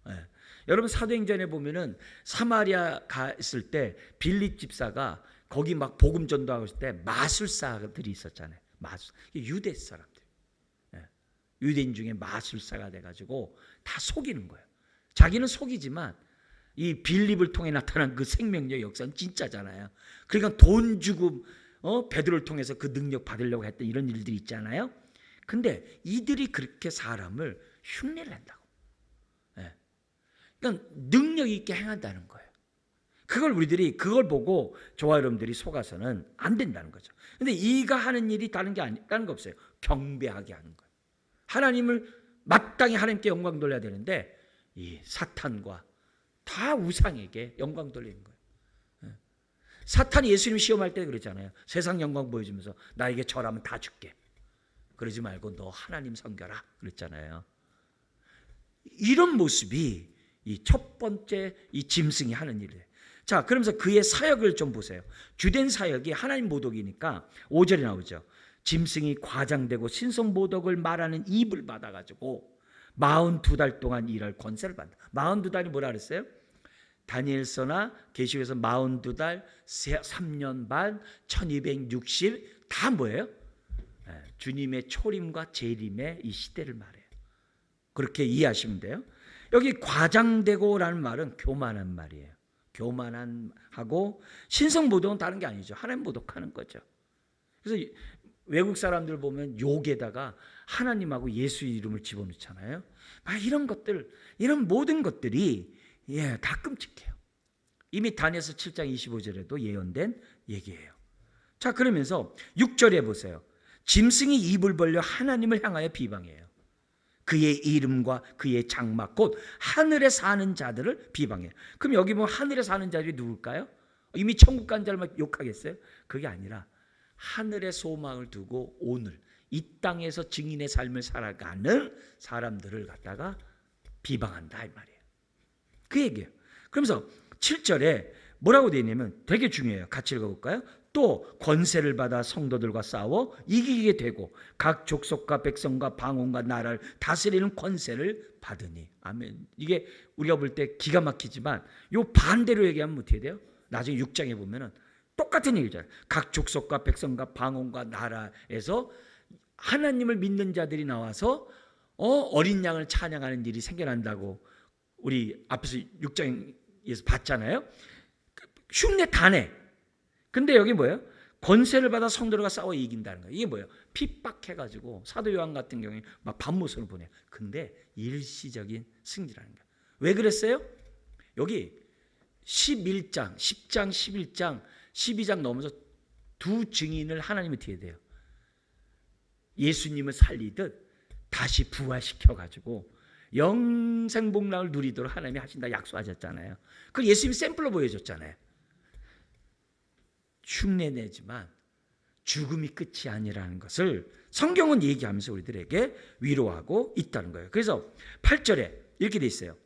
네. 여러분 사도행전에 보면은 사마리아 갔을 때 빌립 집사가 거기 막 복음 전도하고 있을 때 마술사들이 있었잖아요. 마술, 유대 사람들, 네. 유대인 중에 마술사가 돼가지고 다 속이는 거예요. 자기는 속이지만 이 빌립을 통해 나타난 그 생명력 역사는 진짜잖아요. 그러니까 돈 주고 베드로를 통해서 그 능력 받으려고 했던 이런 일들이 있잖아요. 근데 이들이 그렇게 사람을 흉내를 낸다고. 네. 그러니까 능력 있게 행한다는 거예요. 그걸 우리들이 그걸 보고 저와 여러분들이 속아서는 안 된다는 거죠. 근데 이가 하는 일이 다른 게 아니라는 거 없어요. 경배하게 하는 거예요. 하나님을 마땅히 하나님께 영광 돌려야 되는데 이 사탄과 다 우상에게 영광 돌리는 거예요. 네. 사탄이 예수님 시험할 때 그랬잖아요. 세상 영광 보여주면서 나에게 절하면 다 줄게. 그러지 말고 너 하나님 섬겨라 그랬잖아요. 이런 모습이 이 첫 번째 이 짐승이 하는 일이에요. 자, 그러면서 그의 사역을 좀 보세요. 주된 사역이 하나님 모독이니까 5절에 나오죠. 짐승이 과장되고 신성 모독을 말하는 입을 받아가지고 42달 동안 일할 권세를 받는다. 42달이 뭐라 그랬어요? 다니엘서나 계시록에서 42달 3년 반 1260 다 뭐예요? 주님의 초림과 재림의 이 시대를 말해요. 그렇게 이해하시면 돼요. 여기 과장되고라는 말은 교만한 말이에요. 교만하고 신성모독은 다른 게 아니죠. 하나님 모독하는 거죠. 그래서 외국 사람들 보면 욕에다가 하나님하고 예수 이름을 집어넣잖아요. 이런 것들, 이런 모든 것들이 다 끔찍해요. 이미 다니엘서 7장 25절에도 예언된 얘기예요. 자, 그러면서 6절에 보세요. 짐승이 입을 벌려 하나님을 향하여 비방해요. 그의 이름과 그의 장막 곧 하늘에 사는 자들을 비방해요. 그럼 여기 보면 하늘에 사는 자들이 누굴까요? 이미 천국 간 자를 막 욕하겠어요? 그게 아니라 하늘의 소망을 두고 오늘 이 땅에서 증인의 삶을 살아가는 사람들을 갖다가 비방한다 이 말이에요. 그 얘기예요. 그러면서 7절에 뭐라고 되어 있냐면 되게 중요해요. 같이 읽어볼까요? 또 권세를 받아 성도들과 싸워 이기게 되고 각 족속과 백성과 방언과 나라를 다스리는 권세를 받으니. 아멘. 이게 우리가 볼 때 기가 막히지만 요 반대로 얘기하면 어떻게 돼요? 나중에 6장에 보면은 똑같은 얘기잖아요. 각 족속과 백성과 방언과 나라에서 하나님을 믿는 자들이 나와서 어린 양을 찬양하는 일이 생겨난다고 우리 앞에서 6장에서 봤잖아요. 흉내 다 내. 근데 여기 뭐예요? 권세를 받아 성도들과 싸워 이긴다는 거예요. 이게 뭐예요? 핍박해가지고 사도 요한 같은 경우에 막 반모선을 보내요. 근데 일시적인 승리라는 거예요. 왜 그랬어요? 여기 11장, 10장, 11장, 12장 넘어서 두 증인을 하나님이 어떻게 돼요? 예수님을 살리듯 다시 부활시켜가지고 영생복락을 누리도록 하나님이 하신다 약속하셨잖아요. 그걸 예수님이 샘플로 보여줬잖아요. 흉내내지만 죽음이 끝이 아니라는 것을 성경은 얘기하면서 우리들에게 위로하고 있다는 거예요. 그래서 8절에 이렇게 돼 있어요.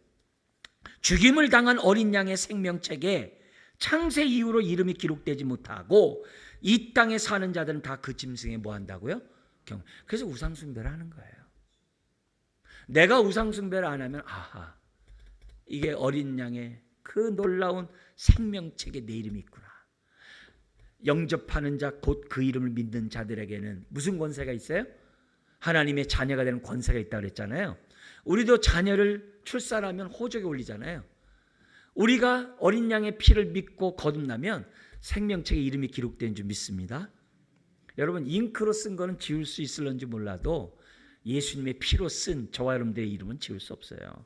죽임을 당한 어린 양의 생명책에 창세 이후로 이름이 기록되지 못하고 이 땅에 사는 자들은 다 그 짐승에 뭐 한다고요? 그래서 우상숭배를 하는 거예요. 내가 우상숭배를 안 하면 아하, 이게 어린 양의 그 놀라운 생명책에 내 이름이 있구나. 영접하는 자 곧 그 이름을 믿는 자들에게는 무슨 권세가 있어요? 하나님의 자녀가 되는 권세가 있다고 그랬잖아요. 우리도 자녀를 출산하면 호적에 올리잖아요. 우리가 어린 양의 피를 믿고 거듭나면 생명책에 이름이 기록된 줄 믿습니다. 여러분, 잉크로 쓴 거는 지울 수 있을런지 몰라도 예수님의 피로 쓴 저와 여러분들의 이름은 지울 수 없어요.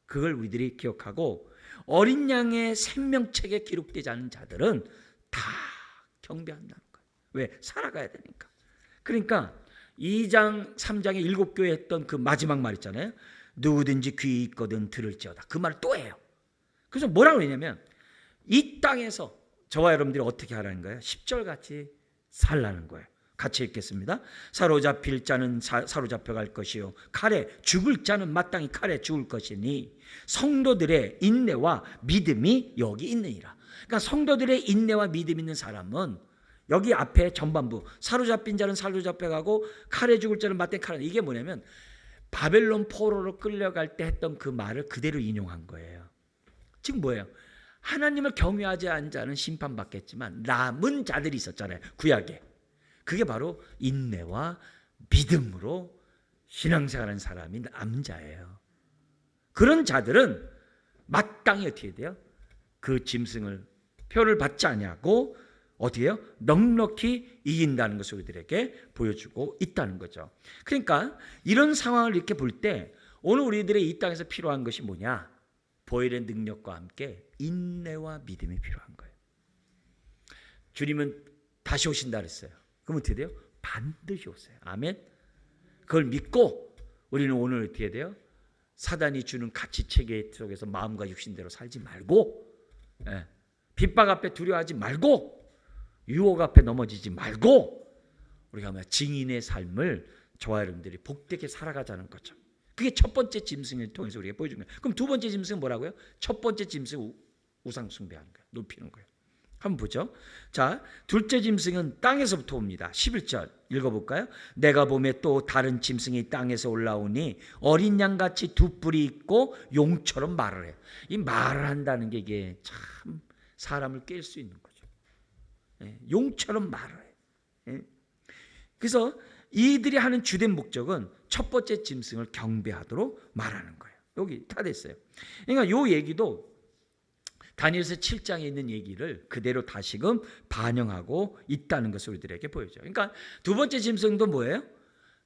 그걸 우리들이 기억하고 어린 양의 생명책에 기록되지 않은 자들은 다 경배한다는 거예요. 왜? 살아가야 되니까. 그러니까 2장 3장에 7교회 했던 그 마지막 말 있잖아요. 누구든지 귀 있거든 들을지어다. 그 말을 또 해요. 그래서 뭐라고 했냐면 이 땅에서 저와 여러분들이 어떻게 하라는 거예요? 10절 같이 살라는 거예요. 같이 읽겠습니다. 사로잡힐 자는 사로잡혀 갈 것이요 칼에 죽을 자는 마땅히 칼에 죽을 것이니 성도들의 인내와 믿음이 여기 있느니라. 그러니까 성도들의 인내와 믿음 있는 사람은 여기 앞에 전반부 사로잡힌 자는 사로잡혀 가고 칼에 죽을 자는 마땅히 칼에, 이게 뭐냐면 바벨론 포로로 끌려갈 때 했던 그 말을 그대로 인용한 거예요. 지금 뭐예요? 하나님을 경외하지 않은 자는 심판받겠지만 남은 자들이 있었잖아요. 구약에. 그게 바로 인내와 믿음으로 신앙생활하는 사람이 남자예요. 그런 자들은 마땅히 어떻게 돼요? 그 짐승을 표를 받지 아니하고 어떻게 해요? 넉넉히 이긴다는 것을 우리들에게 보여주고 있다는 거죠. 그러니까 이런 상황을 이렇게 볼 때 오늘 우리들의 이 땅에서 필요한 것이 뭐냐? 보혈의 능력과 함께 인내와 믿음이 필요한 거예요. 주님은 다시 오신다 그랬어요. 그럼 어떻게 돼요? 반드시 오세요. 아멘. 그걸 믿고 우리는 오늘 어떻게 돼요? 사단이 주는 가치 체계 속에서 마음과 육신대로 살지 말고, 핍박 앞에 두려워하지 말고, 유혹 앞에 넘어지지 말고 우리가 증인의 삶을 저와 여러분들이 복되게 살아가자는 거죠. 그게 첫 번째 짐승을 통해서 우리가 보여준 거예요. 그럼 두 번째 짐승은 뭐라고요? 첫 번째 짐승 우상 숭배하는 거예요. 높이는 거예요. 한번 보죠. 자, 둘째 짐승은 땅에서부터 옵니다. 11절 읽어볼까요? 내가 보매 또 다른 짐승이 땅에서 올라오니 어린 양같이 두 뿔이 있고 용처럼 말을 해요. 이 말을 한다는 게 이게 참 사람을 깰 수 있는 거죠. 용처럼 말을 해요. 그래서 이들이 하는 주된 목적은 첫 번째 짐승을 경배하도록 말하는 거예요. 여기 다 됐어요. 그러니까 이 얘기도 다니엘서 7장에 있는 얘기를 그대로 다시금 반영하고 있다는 것을 우리들에게 보여줘요. 그러니까 두 번째 짐승도 뭐예요?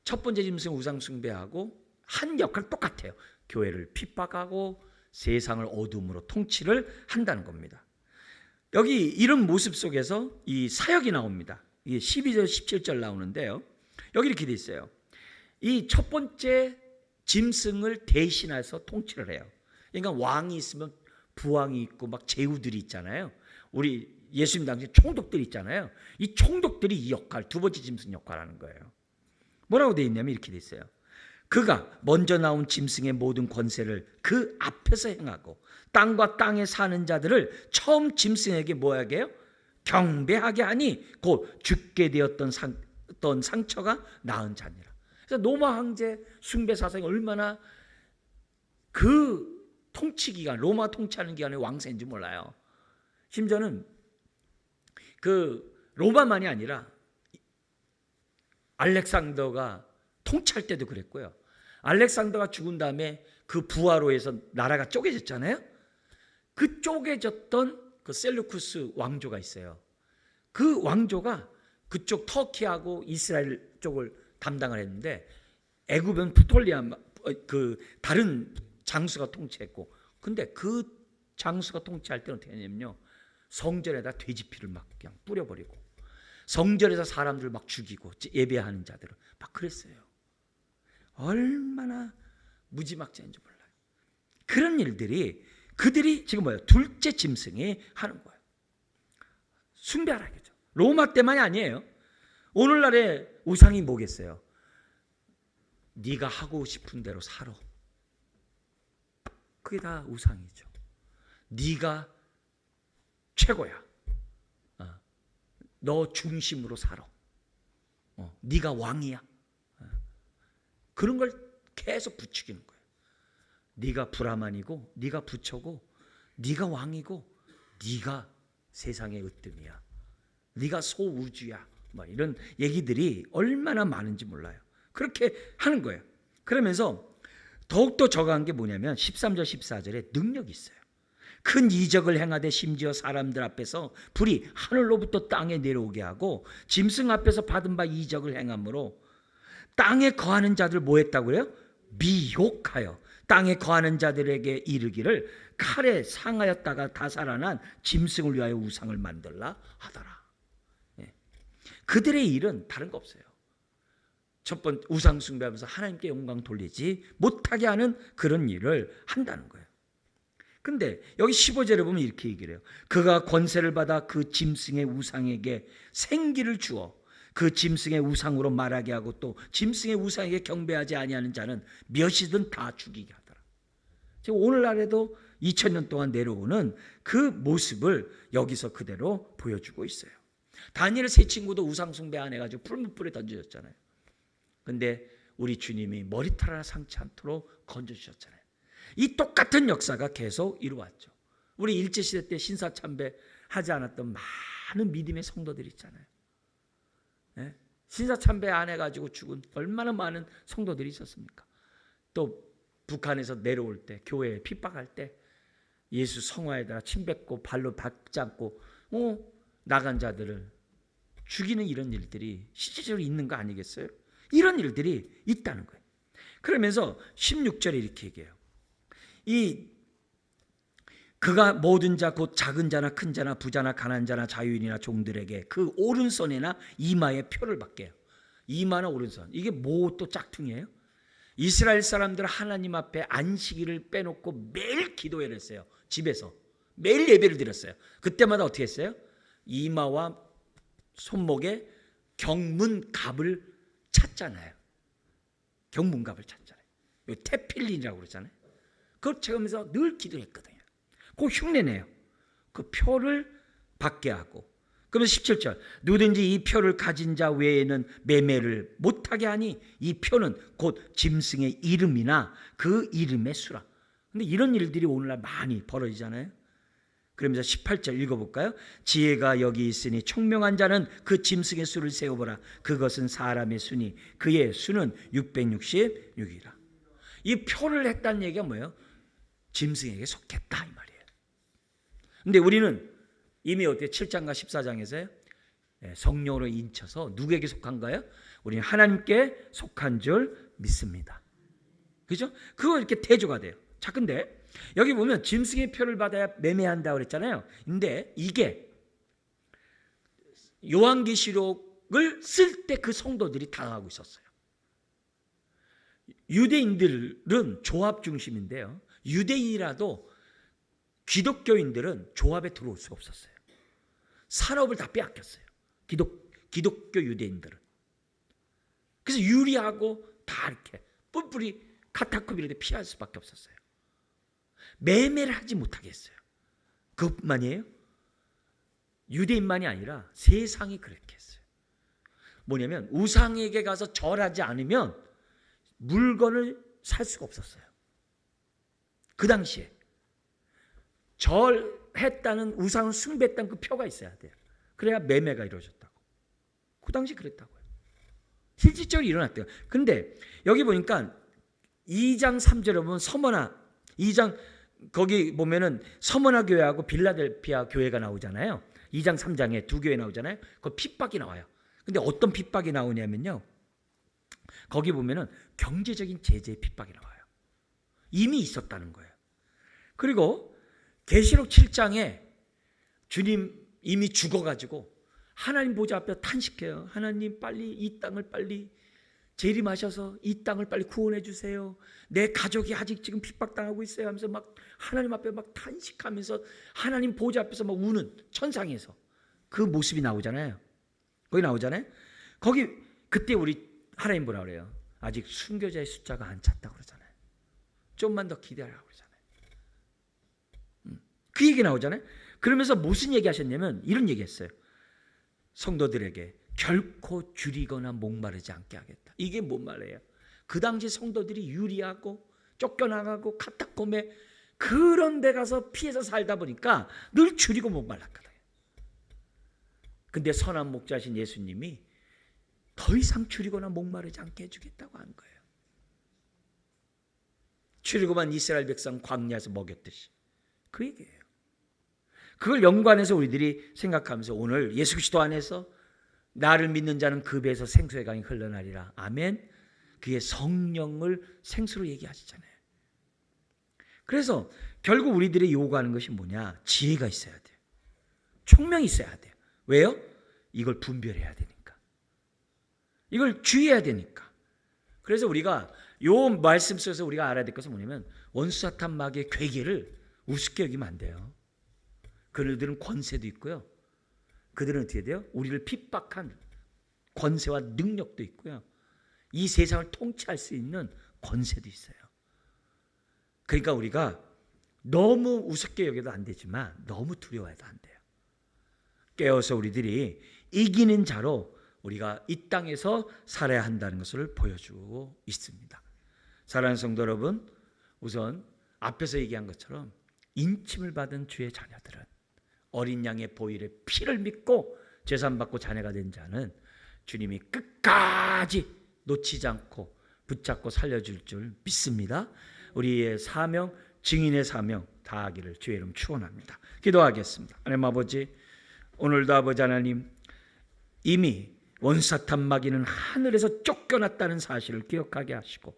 첫 번째 짐승 우상 숭배하고 한 역할 똑같아요. 교회를 핍박하고 세상을 어둠으로 통치를 한다는 겁니다. 여기 이런 모습 속에서 이 사역이 나옵니다. 이게 12절 17절 나오는데요. 여기 이렇게 돼 있어요. 이 첫 번째 짐승을 대신해서 통치를 해요. 그러니까 왕이 있으면 부왕이 있고 막 제후들이 있잖아요. 우리 예수님 당시 총독들이 있잖아요. 이 총독들이 이 역할, 두 번째 짐승 역할을 하는 거예요. 뭐라고 돼 있냐면 이렇게 돼 있어요. 그가 먼저 나온 짐승의 모든 권세를 그 앞에서 행하고 땅과 땅에 사는 자들을 처음 짐승에게 뭐하게 해요? 경배하게 하니 곧 죽게 되었던 상처가 나은 자니라. 그래서 로마 황제 숭배 사상이 얼마나 그 통치 기간, 로마 통치하는 기간에 왕세인지 몰라요. 심지어는 그 로마만이 아니라 알렉산더가 통치할 때도 그랬고요. 알렉산더가 죽은 다음에 그 부하로 해서 나라가 쪼개졌잖아요. 그 쪼개졌던 그 셀루쿠스 왕조가 있어요. 그 왕조가 그쪽 터키하고 이스라엘 쪽을 담당을 했는데 애굽은 프톨리아 그 다른 장수가 통치했고, 근데 그 장수가 통치할 때는 어떻게 했냐면요, 성전에다 돼지 피를 막 그냥 뿌려버리고 성전에서 사람들 막 죽이고 예배하는 자들을 막 그랬어요. 얼마나 무지막지한지 몰라요. 그런 일들이 그들이 지금 뭐예요? 둘째 짐승이 하는 거예요. 숭배하라 이거죠. 로마 때만이 아니에요. 오늘날의 우상이 뭐겠어요? 네가 하고 싶은 대로 살아. 그게 다 우상이죠. 네가 최고야. 너 중심으로 살아. 네가 왕이야. 그런 걸 계속 부추기는 거예요. 네가 브라만이고 네가 부처고 네가 왕이고 네가 세상의 으뜸이야. 네가 소우주야. 뭐 이런 얘기들이 얼마나 많은지 몰라요. 그렇게 하는 거예요. 그러면서 더욱더 저가한 게 뭐냐면 13절 14절에 능력이 있어요. 큰 이적을 행하되 심지어 사람들 앞에서 불이 하늘로부터 땅에 내려오게 하고 짐승 앞에서 받은 바 이적을 행함으로 땅에 거하는 자들 뭐 했다고요? 미혹하여 땅에 거하는 자들에게 이르기를 칼에 상하였다가 다 살아난 짐승을 위하여 우상을 만들라 하더라. 그들의 일은 다른 거 없어요. 첫 번째 우상 숭배하면서 하나님께 영광 돌리지 못하게 하는 그런 일을 한다는 거예요. 근데 여기 15절에 보면 이렇게 얘기를 해요. 그가 권세를 받아 그 짐승의 우상에게 생기를 주어 그 짐승의 우상으로 말하게 하고 또 짐승의 우상에게 경배하지 아니하는 자는 몇이든 다 죽이게 하더라. 지금 오늘날에도 2000년 동안 내려오는 그 모습을 여기서 그대로 보여주고 있어요. 다니엘 세 친구도 우상 숭배 안 해가지고 풀무불에 던져졌잖아요. 근데 우리 주님이 머리털 하나 상치 않도록 건져주셨잖아요. 이 똑같은 역사가 계속 이루어왔죠. 우리 일제시대 때 신사참배 하지 않았던 많은 믿음의 성도들이 있잖아요. 네? 신사참배 안 해가지고 죽은 얼마나 많은 성도들이 있었습니까? 또 북한에서 내려올 때 교회에 핍박할 때 예수 성화에다가 침 뱉고 발로 박잡고 나간 자들을 죽이는 이런 일들이 실질적으로 있는 거 아니겠어요? 이런 일들이 있다는 거예요. 그러면서 16절에 이렇게 얘기해요. 그가 모든 자 곧 작은 자나 큰 자나 부자나 가난한 자나 자유인이나 종들에게 그 오른손이나 이마에 표를 받게 해요. 이마나 오른손. 이게 뭐 또 짝퉁이에요? 이스라엘 사람들 하나님 앞에 안식일을 빼놓고 매일 기도회를 했어요. 집에서 매일 예배를 드렸어요. 그때마다 어떻게 했어요? 이마와 손목에 경문갑을 찾잖아요. 경문갑을 찾잖아요. 테필린이라고 그러잖아요. 그걸 채우면서 늘 기도했거든요. 그 흉내내요. 그 표를 받게 하고. 그러면 17절 누구든지 이 표를 가진 자 외에는 매매를 못하게 하니 이 표는 곧 짐승의 이름이나 그 이름의 수라. 근데 이런 일들이 오늘날 많이 벌어지잖아요. 그러면서 18절 읽어볼까요? 지혜가 여기 있으니 총명한 자는 그 짐승의 수를 세어보라. 그것은 사람의 수니 그의 수는 666이라. 이 표를 했다는 얘기가 뭐예요? 짐승에게 속했다 이 말이에요. 근데 우리는 이미 어떻게 7장과 14장에서요 성령으로 인쳐서 누구에게 속한가요? 우리는 하나님께 속한 줄 믿습니다. 그죠? 그거 이렇게 대조가 돼요. 자, 근데 여기 보면 짐승의 표를 받아야 매매한다고 그랬잖아요. 근데 이게 요한계시록을 쓸 때 그 성도들이 당하고 있었어요. 유대인들은 조합 중심인데요. 유대인이라도 기독교인들은 조합에 들어올 수 없었어요. 산업을 다 빼앗겼어요. 기독교 유대인들은. 그래서 유리하고 다 이렇게 뿔뿔이 카타콤 이런 데 피할 수밖에 없었어요. 매매를 하지 못하게 했어요. 그것만이에요? 유대인만이 아니라 세상이 그렇게 했어요. 뭐냐면 우상에게 가서 절하지 않으면 물건을 살 수가 없었어요. 그 당시에 절했다는 우상을 숭배했다는 그 표가 있어야 돼요. 그래야 매매가 이루어졌다고. 그 당시 그랬다고요. 실질적으로 일어났대요. 근데 여기 보니까 2장 3절에 보면 서머나 2장 거기 보면은 서머나 교회하고 빌라델피아 교회가 나오잖아요. 2장 3장에 두 교회 나오잖아요. 그 핍박이 나와요. 근데 어떤 핍박이 나오냐면요. 거기 보면은 경제적인 제재의 핍박이 나와요. 이미 있었다는 거예요. 그리고 계시록 7장에 주님 이미 죽어가지고 하나님 보좌 앞에 탄식해요. 하나님 빨리 이 땅을 빨리 재림하셔서 이 땅을 빨리 구원해 주세요. 내 가족이 아직 지금 핍박당하고 있어요 하면서 막 하나님 앞에 막 탄식하면서 하나님 보좌 앞에서 막 우는 천상에서 그 모습이 나오잖아요. 거기 나오잖아요. 거기 그때 우리 하나님 뭐라 그래요? 아직 순교자의 숫자가 안 찼다고 그러잖아요. 좀만 더 기다리라고 그러잖아요. 그 얘기 나오잖아요. 그러면서 무슨 얘기 하셨냐면 이런 얘기 했어요. 성도들에게 결코 줄이거나 목마르지 않게 하겠다. 이게 뭔 말이에요? 그 당시 성도들이 유리하고 쫓겨나가고 카타콤에 그런 데 가서 피해서 살다 보니까 늘 줄이고 목말랐거든요. 근데 선한 목자신 예수님이 더 이상 줄이거나 목마르지 않게 해주겠다고 한 거예요. 줄이고만 이스라엘 백성 광야에서 먹였듯이 그 얘기예요. 그걸 연관해서 우리들이 생각하면서 오늘 예수 그리스도 안에서 나를 믿는 자는 그 배에서 생수의 강이 흘러나리라. 아멘. 그의 성령을 생수로 얘기하시잖아요. 그래서 결국 우리들이 요구하는 것이 뭐냐? 지혜가 있어야 돼요. 총명이 있어야 돼요. 왜요? 이걸 분별해야 되니까. 이걸 주의해야 되니까. 그래서 우리가 요 말씀 속에서 우리가 알아야 될 것은 뭐냐면 원수 사탄 마귀의 괴계를 우습게 여기면 안 돼요. 그들은 권세도 있고요. 그들은 어떻게 돼요? 우리를 핍박한 권세와 능력도 있고요. 이 세상을 통치할 수 있는 권세도 있어요. 그러니까 우리가 너무 우습게 여겨도 안 되지만 너무 두려워해도 안 돼요. 깨어서 우리들이 이기는 자로 우리가 이 땅에서 살아야 한다는 것을 보여주고 있습니다. 사랑하는 성도 여러분, 우선 앞에서 얘기한 것처럼 인침을 받은 주의 자녀들은 어린 양의 보혈의 피를 믿고 제산받고 자녀가 된 자는 주님이 끝까지 놓치지 않고 붙잡고 살려줄 줄 믿습니다. 우리의 사명, 증인의 사명 다하기를 주의 이름 축원합니다. 기도하겠습니다. 하나님 아버지, 오늘도 아버지 하나님 이미 원사탄 마귀는 하늘에서 쫓겨났다는 사실을 기억하게 하시고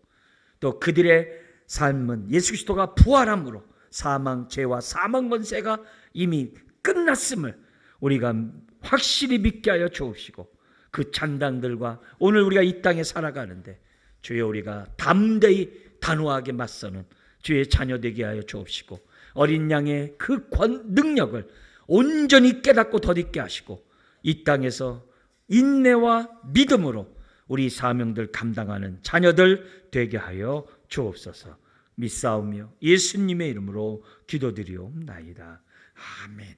또 그들의 삶은 예수 그리스도가 부활함으로 사망, 죄와 사망 권세가 이미 끝났음을 우리가 확실히 믿게 하여 주옵시고 그 잔당들과 오늘 우리가 이 땅에 살아가는데 주여 우리가 담대히 단호하게 맞서는 주의 자녀 되게 하여 주옵시고 어린 양의 그 능력을 온전히 깨닫고 덧입게 하시고 이 땅에서 인내와 믿음으로 우리 사명들 감당하는 자녀들 되게 하여 주옵소서. 믿사오며 예수님의 이름으로 기도드리옵나이다. 아멘.